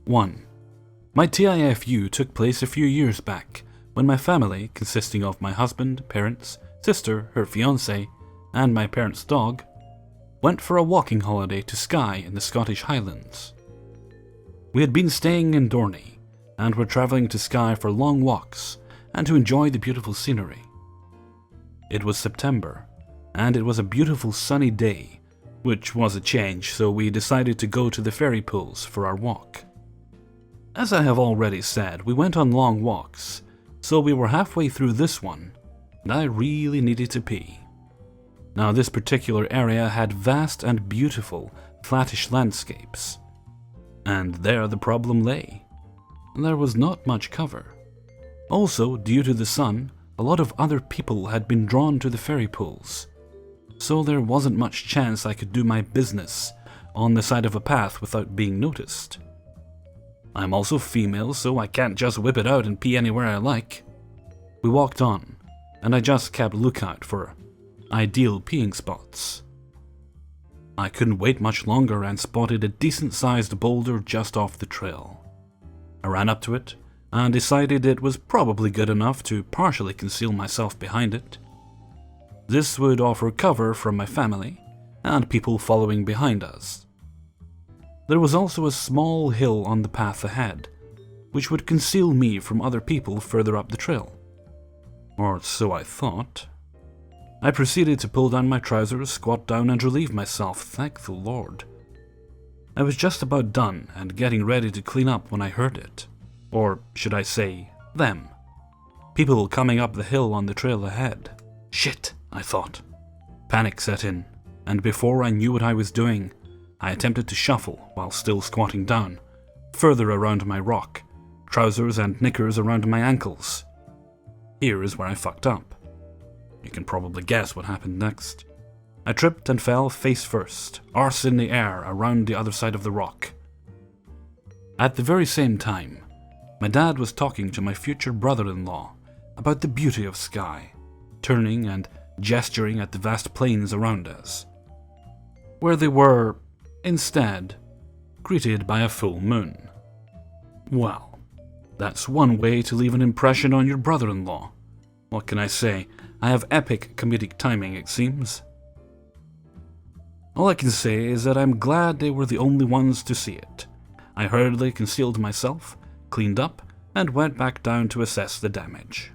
1. My TIFU took place a few years back when my family, consisting of my husband, parents, sister, her fiancé, and my parents' dog, went for a walking holiday to Skye in the Scottish Highlands. We had been staying in Dorney and were travelling to Skye for long walks and to enjoy the beautiful scenery. It was September, and it was a beautiful sunny day, which was a change, so we decided to go to the fairy pools for our walk. As I have already said, we went on long walks, so we were halfway through this one, and I really needed to pee. Now, this particular area had vast and beautiful, flattish landscapes, and there the problem lay. There was not much cover. Also, due to the sun, a lot of other people had been drawn to the fairy pools, so there wasn't much chance I could do my business on the side of a path without being noticed. I'm also female, so I can't just whip it out and pee anywhere I like. We walked on, and I just kept lookout for ideal peeing spots. I couldn't wait much longer and spotted a decent-sized boulder just off the trail. I ran up to it and decided it was probably good enough to partially conceal myself behind it. This would offer cover from my family and people following behind us. There was also a small hill on the path ahead, which would conceal me from other people further up the trail. Or so I thought. I proceeded to pull down my trousers, squat down and relieve myself, thank the Lord. I was just about done and getting ready to clean up when I heard it. Or should I say, them. People coming up the hill on the trail ahead. Shit, I thought. Panic set in, and before I knew what I was doing, I attempted to shuffle while still squatting down, further around my rock, trousers and knickers around my ankles. Here is where I fucked up. You can probably guess what happened next. I tripped and fell face first, arse in the air around the other side of the rock. At the very same time, my dad was talking to my future brother-in-law about the beauty of Skye, turning and gesturing at the vast plains around us, where they were, instead, greeted by a full moon. Well, that's one way to leave an impression on your brother-in-law. What can I say? I have epic comedic timing, it seems. All I can say is that I'm glad they were the only ones to see it. I hurriedly concealed myself, cleaned up, and went back down to assess the damage.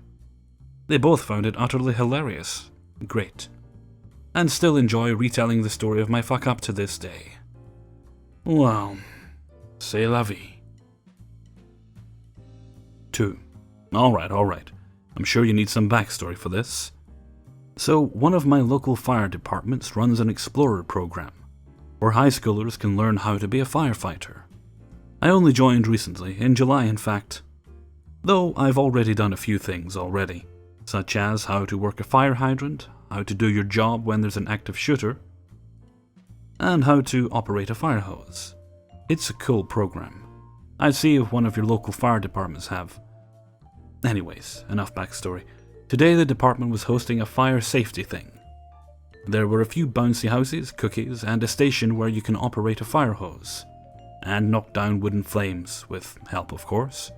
They both found it utterly hilarious. Great. And still enjoy retelling the story of my fuck-up to this day. Well, c'est la vie. 2. Alright. I'm sure you need some backstory for this. So, one of my local fire departments runs an Explorer program, where high schoolers can learn how to be a firefighter. I only joined recently, in July in fact. Though I've already done a few things already, such as how to work a fire hydrant, how to do your job when there's an active shooter, and how to operate a fire hose. It's a cool program. I'd see if one of your local fire departments have. Anyways, enough backstory. Today the department was hosting a fire safety thing. There were a few bouncy houses, cookies, and a station where you can operate a fire hose, and knock down wooden flames, with help of course.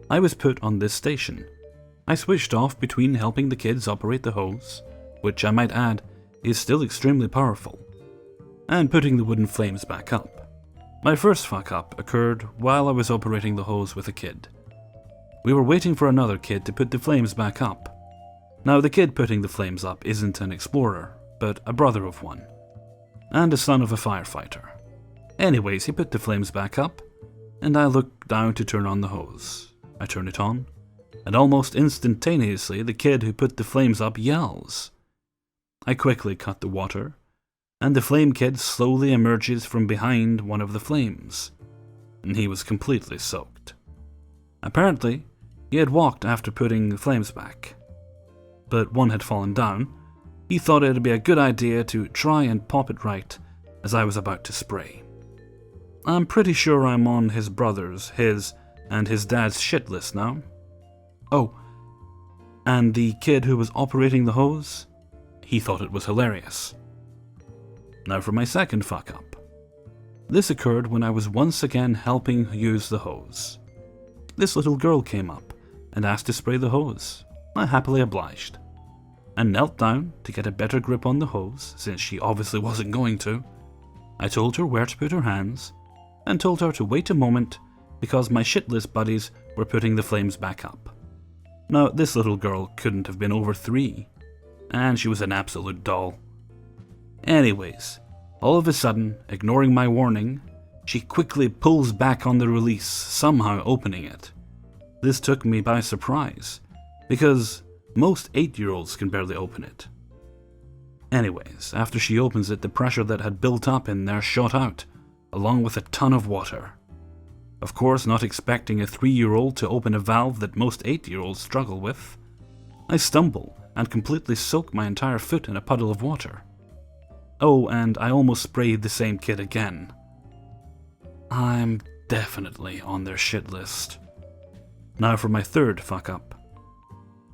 I was put on this station. I switched off between helping the kids operate the hose, which I might add is still extremely powerful, and putting the wooden flames back up. My first fuck-up occurred while I was operating the hose with a kid. We were waiting for another kid to put the flames back up. Now, the kid putting the flames up isn't an explorer, but a brother of one, and a son of a firefighter. Anyways, he put the flames back up, and I looked down to turn on the hose. I turn it on, and almost instantaneously the kid who put the flames up yells. I quickly cut the water, and the flame kid slowly emerges from behind one of the flames, and he was completely soaked. Apparently, he had walked after putting the flames back, but one had fallen down. He thought it'd be a good idea to try and pop it right as I was about to spray. I'm pretty sure I'm on his brother's, and his dad's shit list now. Oh, and the kid who was operating the hose? He thought it was hilarious. Now for my second fuck-up. This occurred when I was once again helping use the hose. This little girl came up and asked to spray the hose. I happily obliged, and knelt down to get a better grip on the hose, since she obviously wasn't going to. I told her where to put her hands, and told her to wait a moment because my shitless buddies were putting the flames back up. Now, this little girl couldn't have been over 3, and she was an absolute doll. Anyways, all of a sudden, ignoring my warning, she quickly pulls back on the release, somehow opening it. This took me by surprise, because most 8-year-olds can barely open it. Anyways, after she opens it, the pressure that had built up in there shot out, along with a ton of water. Of course, not expecting a 3-year-old to open a valve that most 8-year-olds struggle with, I stumble and completely soak my entire foot in a puddle of water. Oh, and I almost sprayed the same kid again. I'm definitely on their shit list. Now for my third fuck up.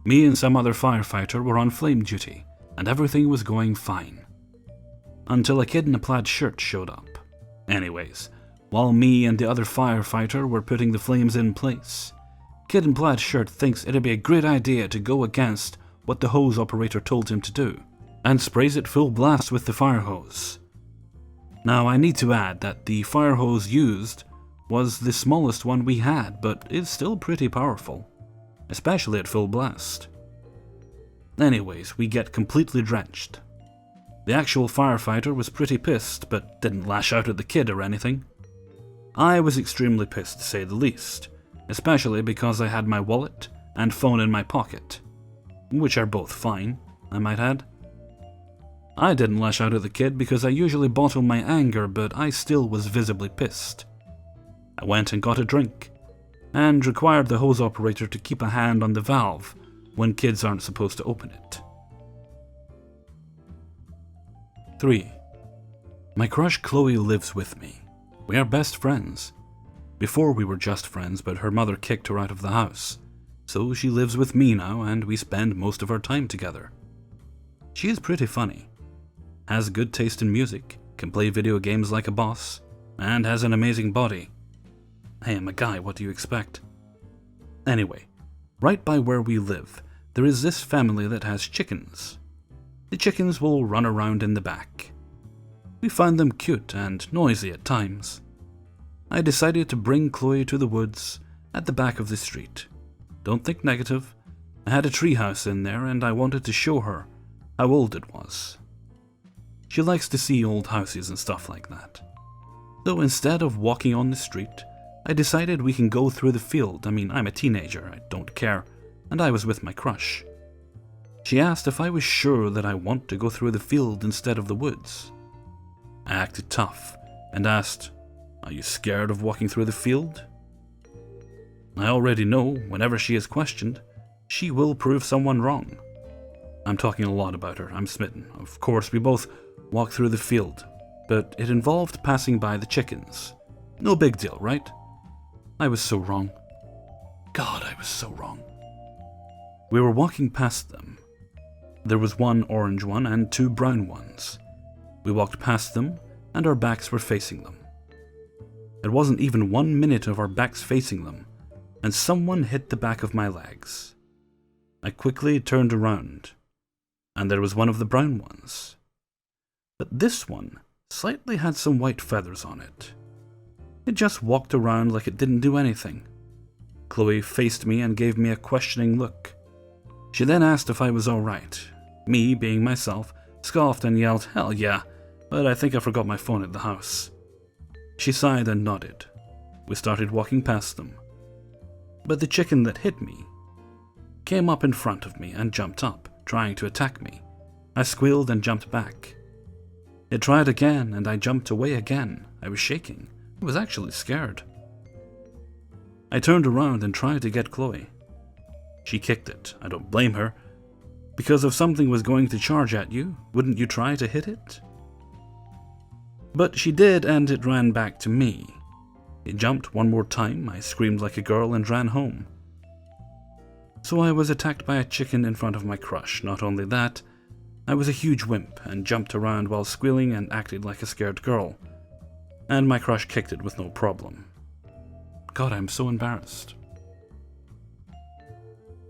Me and some other firefighter were on flame duty, and everything was going fine. Until a kid in a plaid shirt showed up. Anyways, while me and the other firefighter were putting the flames in place, kid in plaid shirt thinks it'd be a great idea to go against what the hose operator told him to do, and sprays it full blast with the fire hose. Now I need to add that the fire hose used was the smallest one we had, but it's still pretty powerful, especially at full blast. Anyways, we get completely drenched. The actual firefighter was pretty pissed, but didn't lash out at the kid or anything. I was extremely pissed, to say the least, especially because I had my wallet and phone in my pocket, which are both fine, I might add. I didn't lash out at the kid because I usually bottle my anger, but I still was visibly pissed. I went and got a drink, and required the hose operator to keep a hand on the valve when kids aren't supposed to open it. 3. My crush Chloe lives with me. We are best friends. Before we were just friends, but her mother kicked her out of the house, so she lives with me now and we spend most of our time together. She is pretty funny, has good taste in music, can play video games like a boss, and has an amazing body. I am a guy, what do you expect? Anyway, right by where we live, there is this family that has chickens. The chickens will run around in the back. We find them cute and noisy at times. I decided to bring Chloe to the woods at the back of the street. Don't think negative. I had a treehouse in there and I wanted to show her how old it was. She likes to see old houses and stuff like that. So instead of walking on the street, I decided we can go through the field. I mean, I'm a teenager, I don't care, and I was with my crush. She asked if I was sure that I want to go through the field instead of the woods. I acted tough and asked, "Are you scared of walking through the field?" I already know, whenever she is questioned, she will prove someone wrong. I'm talking a lot about her, I'm smitten. Of course, we both walked through the field, but it involved passing by the chickens. No big deal, right? I was so wrong. God, I was so wrong. We were walking past them. There was one orange one and 2 brown ones. We walked past them, and our backs were facing them. It wasn't even 1 minute of our backs facing them, and someone hit the back of my legs. I quickly turned around, and there was one of the brown ones. But this one slightly had some white feathers on it. It just walked around like it didn't do anything. Chloe faced me and gave me a questioning look. She then asked if I was alright. Me, being myself, scoffed and yelled, "Hell yeah, but I think I forgot my phone at the house." She sighed and nodded. We started walking past them. But the chicken that hit me came up in front of me and jumped up, trying to attack me. I squealed and jumped back. It tried again and I jumped away again. I was shaking. I was actually scared. I turned around and tried to get Chloe. She kicked it. I don't blame her. Because if something was going to charge at you, wouldn't you try to hit it? But she did, and it ran back to me. It jumped one more time, I screamed like a girl and ran home. So I was attacked by a chicken in front of my crush. Not only that, I was a huge wimp and jumped around while squealing and acted like a scared girl. and my crush kicked it with no problem. God, I'm so embarrassed.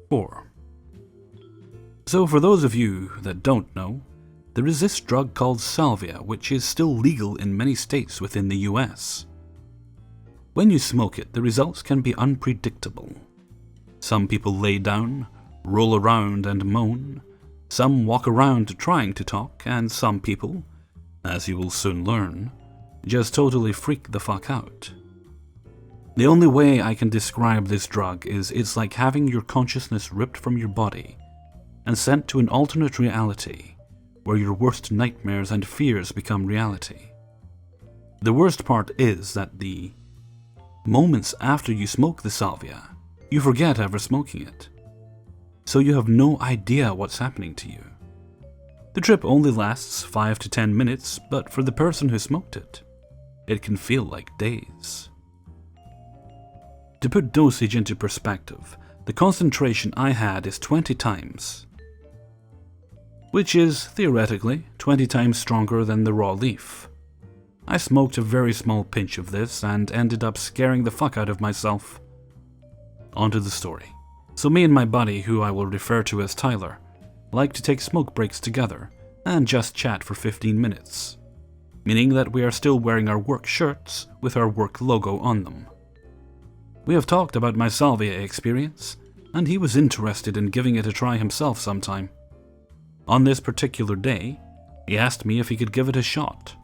4. So for those of you that don't know, there is this drug called salvia, which is still legal in many states within the US. When you smoke it, the results can be unpredictable. Some people lay down, roll around and moan. Some walk around trying to talk, and some people, as you will soon learn, just totally freak the fuck out. The only way I can describe this drug is it's like having your consciousness ripped from your body and sent to an alternate reality where your worst nightmares and fears become reality. The worst part is that the moments after you smoke the salvia, you forget ever smoking it. So you have no idea what's happening to you. The trip only lasts 5 to 10 minutes, but for the person who smoked it, it can feel like days. To put dosage into perspective, the concentration I had is 20 times, which is, theoretically, 20 times stronger than the raw leaf. I smoked a very small pinch of this and ended up scaring the fuck out of myself. On to the story. So me and my buddy, who I will refer to as Tyler, like to take smoke breaks together and just chat for 15 minutes, meaning that we are still wearing our work shirts with our work logo on them. We have talked about my salvia experience, and he was interested in giving it a try himself sometime. On this particular day, he asked me if he could give it a shot.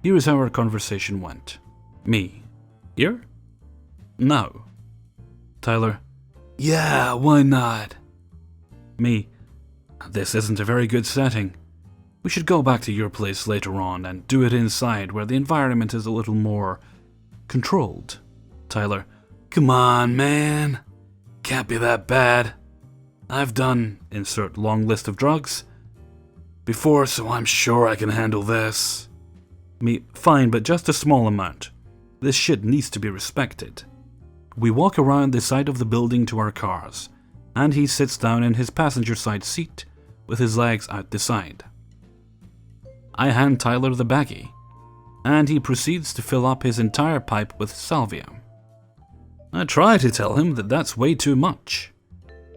Here is how our conversation went. Me: here? No. Tyler: yeah, why not? Me: this isn't a very good setting. We should go back to your place later on and do it inside where the environment is a little more controlled. Tyler: come on, man. Can't be that bad. I've done, insert long list of drugs, before, so I'm sure I can handle this. Me: fine, but just a small amount. This shit needs to be respected. We walk around the side of the building to our cars, and he sits down in his passenger side seat with his legs out the side. I hand Tyler the baggie, and he proceeds to fill up his entire pipe with salvia. I try to tell him that that's way too much,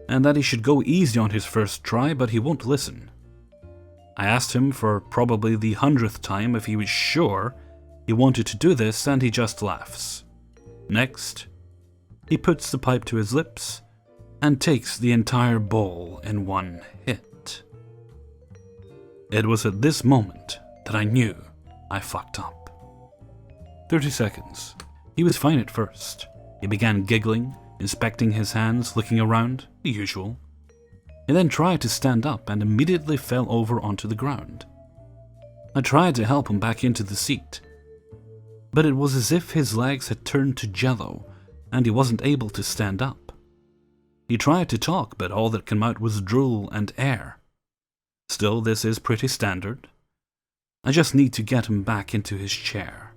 and that he should go easy on his first try, but he won't listen. I asked him for probably the 100th time if he was sure he wanted to do this, and he just laughs. Next, he puts the pipe to his lips and takes the entire bowl in one hit. It was at this moment that I knew I fucked up. 30 seconds. He was fine at first. He began giggling, inspecting his hands, looking around, the usual. He then tried to stand up and immediately fell over onto the ground. I tried to help him back into the seat, but it was as if his legs had turned to jello and he wasn't able to stand up. He tried to talk, but all that came out was drool and air. Still, this is pretty standard. I just need to get him back into his chair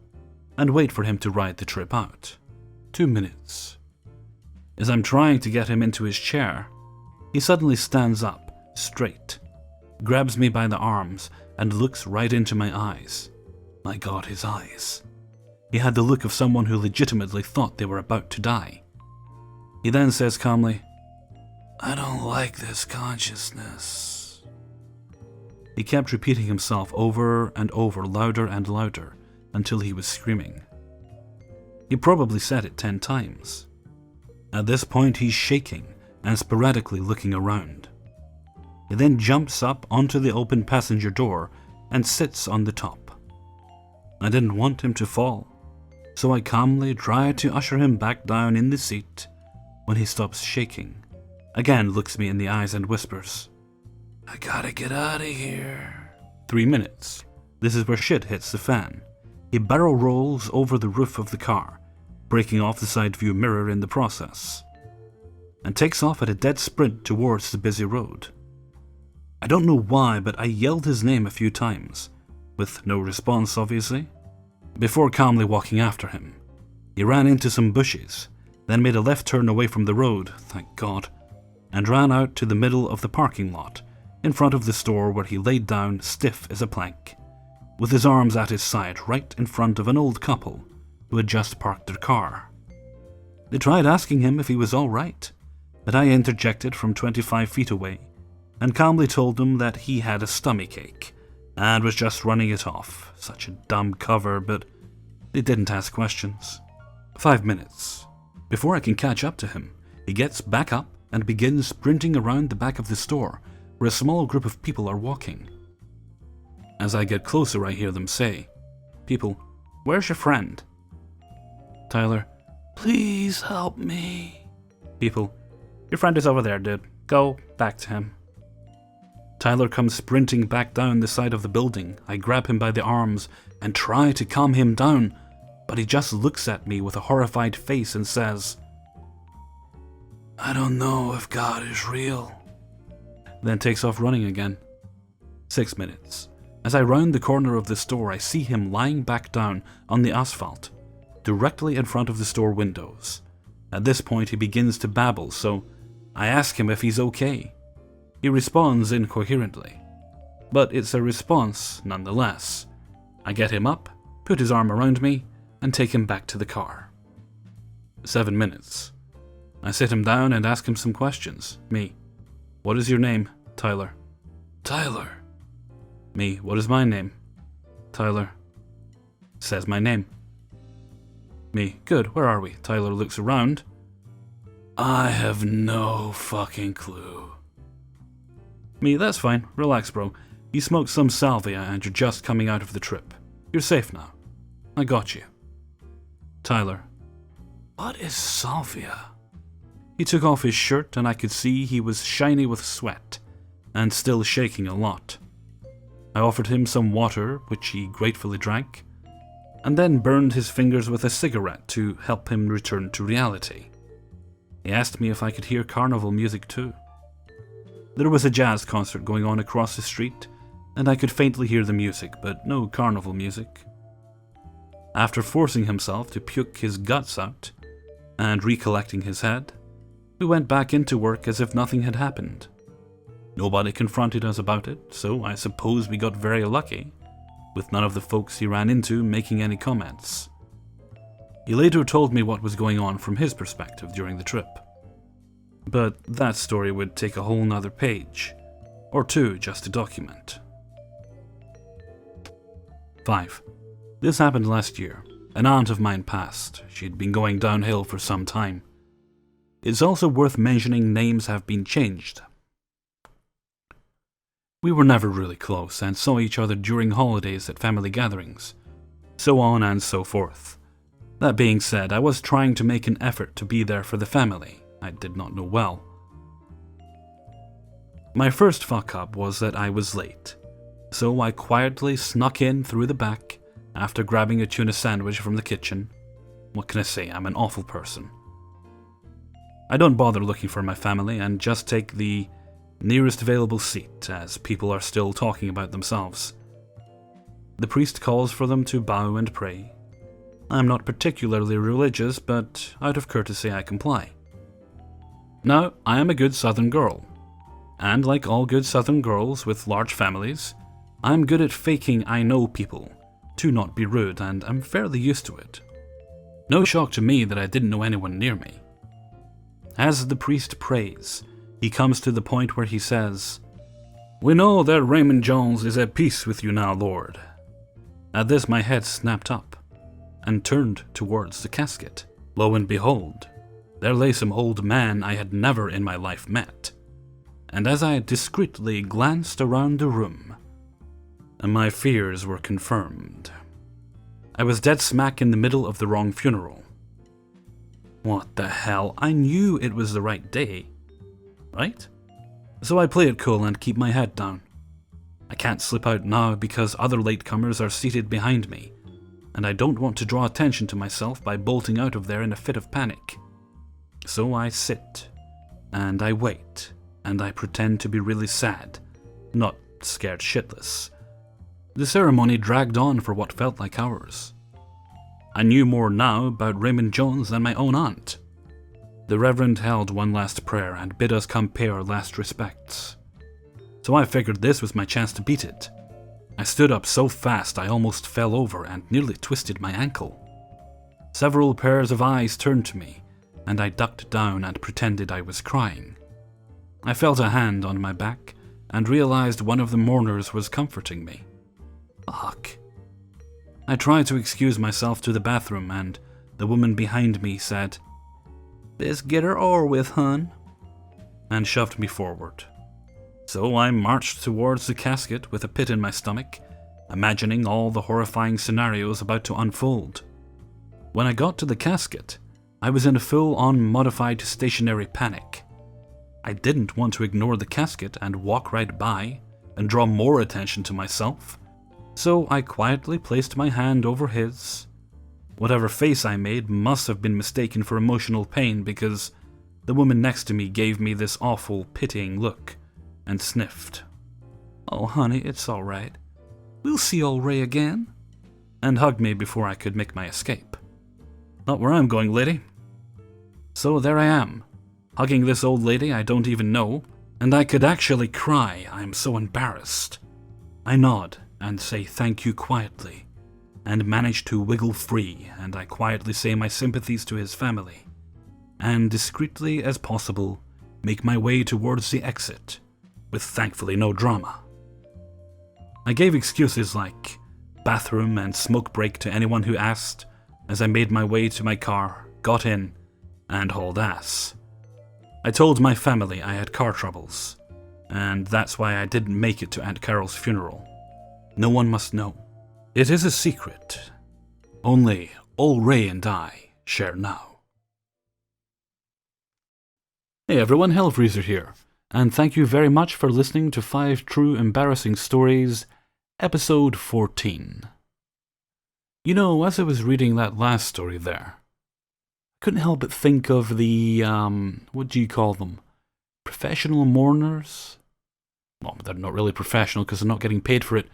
and wait for him to ride the trip out. 2 minutes. As I'm trying to get him into his chair, he suddenly stands up, straight, grabs me by the arms, and looks right into my eyes. My God, his eyes. He had the look of someone who legitimately thought they were about to die. He then says calmly, I don't like this consciousness. He kept repeating himself over and over, louder and louder, until he was screaming. He probably said it 10 times. At this point, he's shaking and sporadically looking around. He then jumps up onto the open passenger door and sits on the top. I didn't want him to fall, so I calmly try to usher him back down in the seat when he stops shaking, again looks me in the eyes and whispers, I gotta get out of here. 3 minutes. This is where shit hits the fan. He barrel rolls over the roof of the car, breaking off the side view mirror in the process, and takes off at a dead sprint towards the busy road. I don't know why, but I yelled his name a few times, with no response obviously, before calmly walking after him. He ran into some bushes, then made a left turn away from the road, thank God, and ran out to the middle of the parking lot, in front of the store where he laid down stiff as a plank, with his arms at his side right in front of an old couple who had just parked their car. They tried asking him if he was all right, but I interjected from 25 feet away and calmly told them that he had a stomachache and was just running it off. Such a dumb cover, but they didn't ask questions. 5 minutes. Before I can catch up to him, he gets back up and begins sprinting around the back of the store where a small group of people are walking. As I get closer, I hear them say, "People, where's your friend?" Tyler, "Please help me." People, "Your friend is over there, dude. Go back to him." Tyler comes sprinting back down the side of the building. I grab him by the arms and try to calm him down, but he just looks at me with a horrified face and says, "I don't know if God is real," then takes off running again. 6 minutes. As I round the corner of the store, I see him lying back down on the asphalt, directly in front of the store windows. At this point, he begins to babble, so I ask him if he's okay. He responds incoherently, but it's a response nonetheless. I get him up, put his arm around me, and take him back to the car. 7 minutes. I sit him down and ask him some questions. Me, "What is your name?" Tyler, "Tyler." Me, "What is my name?" Tyler says my name. Me, "Good, where are we?" Tyler looks around. "I have no fucking clue." Me, "That's fine, relax bro. You smoked some salvia and you're just coming out of the trip. You're safe now. I got you." Tyler, "What is salvia?" He took off his shirt and I could see he was shiny with sweat and still shaking a lot. I offered him some water, which he gratefully drank, and then burned his fingers with a cigarette to help him return to reality. He asked me if I could hear carnival music too. There was a jazz concert going on across the street, and I could faintly hear the music, but no carnival music. After forcing himself to puke his guts out and recollecting his head, we went back into work as if nothing had happened. Nobody confronted us about it, so I suppose we got very lucky, with none of the folks he ran into making any comments. He later told me what was going on from his perspective during the trip. But that story would take a whole nother page, or two just to document. 5. This happened last year. An aunt of mine passed. She'd been going downhill for some time. It's also worth mentioning names have been changed. We were never really close and saw each other during holidays at family gatherings, so on and so forth. That being said, I was trying to make an effort to be there for the family. I did not know well. My first fuck up was that I was late, so I quietly snuck in through the back after grabbing a tuna sandwich from the kitchen. What can I say, I'm an awful person. I don't bother looking for my family and just take the nearest available seat, as people are still talking about themselves. The priest calls for them to bow and pray. I'm not particularly religious, but out of courtesy I comply. Now, I am a good southern girl, and like all good southern girls with large families, I'm good at faking I know people to not be rude, and I'm fairly used to it. No shock to me that I didn't know anyone near me. As the priest prays, he comes to the point where he says, "We know that Raymond Jones is at peace with you now, Lord." At this my head snapped up and turned towards the casket. Lo and behold, there lay some old man I had never in my life met. And as I discreetly glanced around the room, my fears were confirmed. I was dead smack in the middle of the wrong funeral. What the hell? I knew it was the right day, right? So I play it cool and keep my head down. I can't slip out now because other latecomers are seated behind me, and I don't want to draw attention to myself by bolting out of there in a fit of panic. So I sit, and I wait, and I pretend to be really sad, not scared shitless. The ceremony dragged on for what felt like hours. I knew more now about Raymond Jones than my own aunt. The Reverend held one last prayer and bid us come pay our last respects. So I figured this was my chance to beat it. I stood up so fast I almost fell over and nearly twisted my ankle. Several pairs of eyes turned to me, and I ducked down and pretended I was crying. I felt a hand on my back and realized one of the mourners was comforting me. Fuck. I tried to excuse myself to the bathroom, and the woman behind me said, "Best get her o'er with, hun," and shoved me forward. So I marched towards the casket with a pit in my stomach, imagining all the horrifying scenarios about to unfold. When I got to the casket, I was in a full-on modified stationary panic. I didn't want to ignore the casket and walk right by and draw more attention to myself, so I quietly placed my hand over his. Whatever face I made must have been mistaken for emotional pain, because the woman next to me gave me this awful, pitying look and sniffed. "Oh, honey, it's all right. We'll see old Ray again," and hugged me before I could make my escape. Not where I'm going, lady. So there I am, hugging this old lady I don't even know, and I could actually cry. I'm so embarrassed. I nod and say thank you quietly, and manage to wiggle free, and I quietly say my sympathies to his family, and discreetly as possible make my way towards the exit, with thankfully no drama. I gave excuses like bathroom and smoke break to anyone who asked as I made my way to my car, got in, and hauled ass. I told my family I had car troubles, and that's why I didn't make it to Aunt Carol's funeral. No one must know. It is a secret. Only old Ray and I share now. Hey everyone, Hellfreezer here, and thank you very much for listening to 5 True Embarrassing Stories, Episode 14. You know, as I was reading that last story there, I couldn't help but think of the, what do you call them? Professional mourners? Well, they're not really professional because they're not getting paid for it,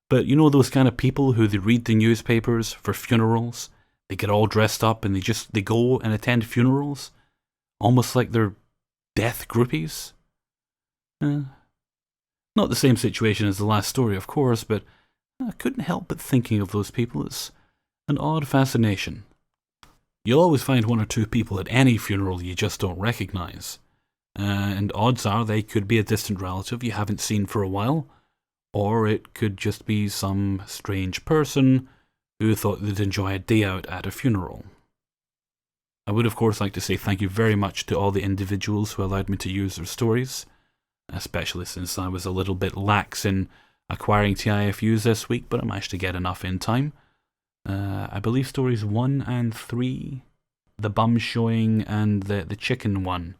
but you know those kind of people who they read the newspapers for funerals? They get all dressed up and they go and attend funerals? Almost like they're death groupies? Not the same situation as the last story, of course, but I couldn't help but thinking of those people. It's an odd fascination. You'll always find 1 or 2 people at any funeral you just don't recognize. And odds are they could be a distant relative you haven't seen for a while, or it could just be some strange person who thought they'd enjoy a day out at a funeral. I would of course like to say thank you very much to all the individuals who allowed me to use their stories, especially since I was a little bit lax in acquiring TIFUs this week, but I managed to get enough in time. I believe stories 1 and 3, the bum showing and the chicken one,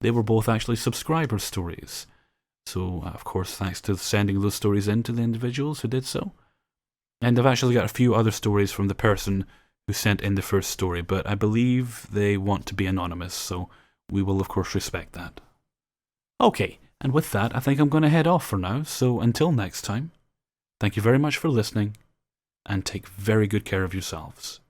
they were both actually subscriber stories. So, of course, thanks to sending those stories in to the individuals who did so. And I've actually got a few other stories from the person who sent in the first story, but I believe they want to be anonymous, so we will, of course, respect that. Okay, and with that, I think I'm going to head off for now, so until next time, thank you very much for listening, and take very good care of yourselves.